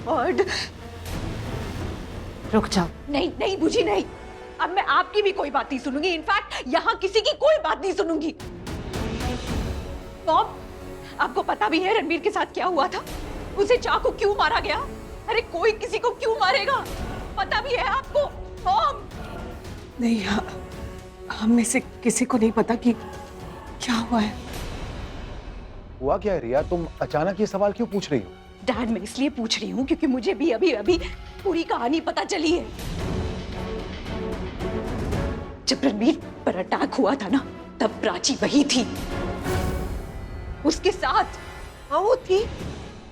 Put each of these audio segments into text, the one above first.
God. रुक जाओ। नहीं नहीं बुझी नहीं, अब मैं आपकी भी कोई बात नहीं सुनूंगी। इनफैक्ट यहाँ किसी की कोई बात नहीं सुनूंगी। मॉम, आपको पता भी है रणबीर के साथ क्या हुआ था? उसे चाकू क्यों मारा गया? अरे कोई किसी को क्यों मारेगा? पता भी है आपको मॉम? नहीं, हम में से किसी को नहीं पता कि क्या हुआ है। हुआ क्या है रिया? तुम अचानक ये सवाल क्यों पूछ रही हो? डैड, मैं इसलिए पूछ रही हूँ क्योंकि मुझे भी अभी अभी पूरी कहानी पता चली है। जब रणबीर पर अटैक हुआ था ना, तब प्राची वही थी, उसके साथ। हाँ वो थी,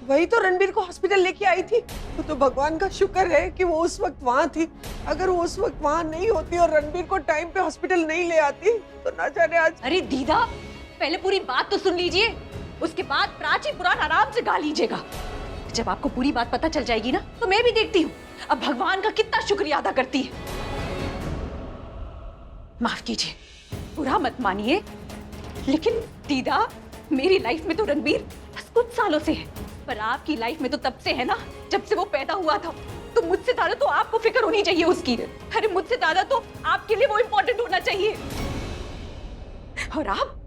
वही तो रणबीर को हॉस्पिटल लेके आई थी। तो भगवान का शुक्र है कि वो उस वक्त वहाँ थी। अगर वो उस वक्त वहाँ नहीं होती और रणबीर को टाइम पे हॉस्पिटल नहीं ले आती तो ना जाने आज। अरे दीदा, पहले पूरी बात तो सुन लीजिए, उसके बाद प्राची पुराण आराम से गा लीजिएगा। जब आपको पूरी बात पता चल जाएगी ना, तो मैं भी देखती हूँ अब भगवान का कितना शुक्रिया अदा करती है। माफ कीजिए, बुरा मत मानिए, लेकिन दीदा मेरी लाइफ में तो रणबीर बस कुछ सालों से है, पर आपकी लाइफ में तो तब से है ना, जब से वो पैदा हुआ था। तो मुझसे ज्यादा तो आपको फिक्र होनी चाहिए उसकी। अरे मुझसे ज्यादा तो आपके लिए वो इम्पोर्टेंट होना चाहिए। और आप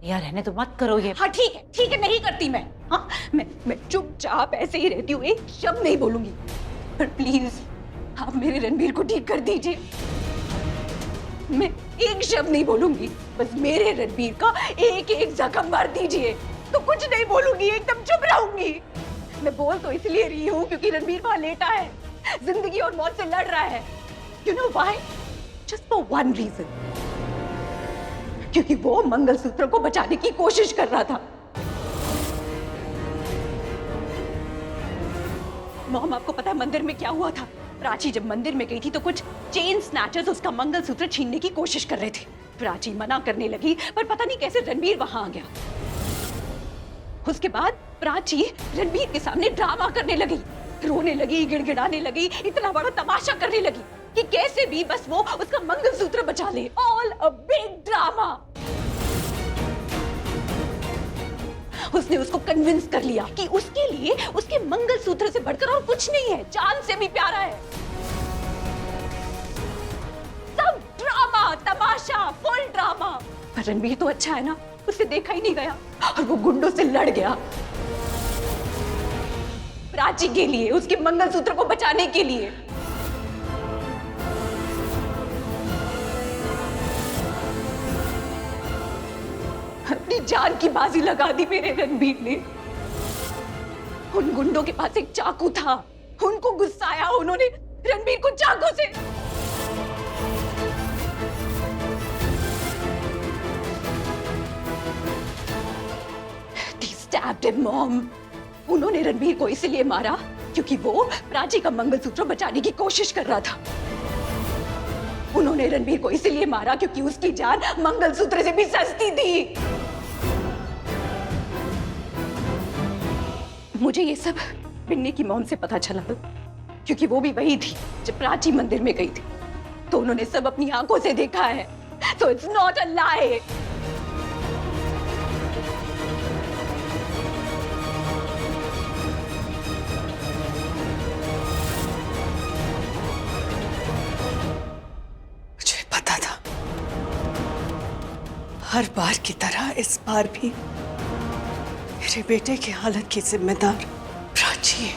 यार रहने तो मत करो ये। हाँ ठीक है, नहीं करती मैं। हाँ मैं चुपचाप ऐसे ही रहती हूँ, एक शब्द नहीं बोलूंगी। पर प्लीज आप मेरे रणबीर को ठीक कर दीजिए। मैं एक शब्द नहीं बोलूंगी, बस मेरे रणबीर का एक एक जख्म मार दीजिए, तो कुछ नहीं बोलूंगी, एकदम चुप रहूंगी। मैं बोल तो इसलिए रही हूँ क्योंकि रणबीर वहां लेटा है, जिंदगी और मौत से लड़ रहा है। You know why? Just for one reason. क्योंकि वो मंगलसूत्र को बचाने की कोशिश कर रहा था। मॉम, आपको पता है मंदिर में क्या हुआ था? प्राची जब मंदिर में गई थी तो कुछ चेन स्नैचर्स उसका मंगलसूत्र छीनने की कोशिश कर रहे थे। प्राची मना करने लगी, पर पता नहीं कैसे रणबीर वहां आ गया। उसके बाद प्राची रणबीर के सामने ड्रामा करने लगी, रोने लगी, गिड़गिड़ाने लगी, इतना बड़ा तमाशा करने लगी कि कैसे भी बस वो उसका मंगलसूत्र बचा ले। All a big drama. उसने उसको कन्विंस कर लिया कि उसके लिए उसके मंगलसूत्र से बढ़कर और कुछ नहीं है, जान से भी प्यारा है। सब ड्रामा, तमाशा, फुल ड्रामा। पर रणबीर तो अच्छा है ना, उसे देखा ही नहीं गया और वो गुंडों से लड़ गया प्राची के लिए, उसके मंगलसूत्र को बचाने के लिए। अपनी जान की बाजी लगा दी मेरे रणबीर ने। उन गुंडों के पास एक चाकू था, उनको गुस्साया उन्होंने रणबीर को चाकू से। They stabbed him, Mom. उन्होंने रणबीर को इसलिए मारा क्योंकि वो प्राची का मंगलसूत्र बचाने की कोशिश कर रहा था। उन्होंने रणबीर को इसलिए मारा क्योंकि उसकी जान मंगलसूत्र से भी सस्ती थी। मुझे ये सब पिन्नी की मॉम से पता चला क्योंकि वो भी वही थी जब प्राची मंदिर में गई थी, तो उन्होंने सब अपनी आंखों से देखा है। So it's not a lie. मुझे पता था, हर बार की तरह इस बार भी मेरे बेटे की हालत की जिम्मेदार प्राची है।